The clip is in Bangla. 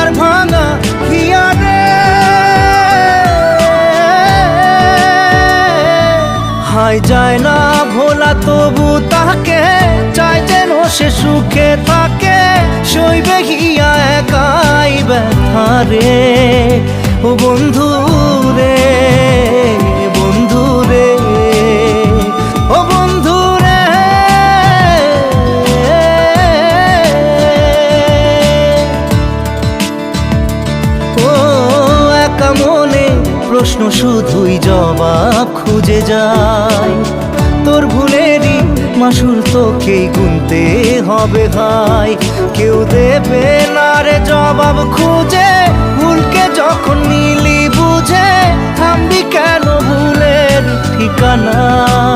তার ভাঙা হিয়ারে। হায় যায় না ভোলা তবু তাকে, চাই যেন সে সুখে থাকে, সইবে হিয়া একাই ব্যথা রে। ও বন্ধু রে, বন্ধু রে, ও বন্ধু রে। ও একা মনে প্রশ্ন শুধুই জবাব খুঁজে যায়, তোর ভুলেরই মাসুল তোকেই গুনতে হবে ভাই। কেউ দেবে না রে জবাব খুঁজে, ভুলকে যখন নিলি বুঝে, থামবি কেন ভুলের ঠিকানা।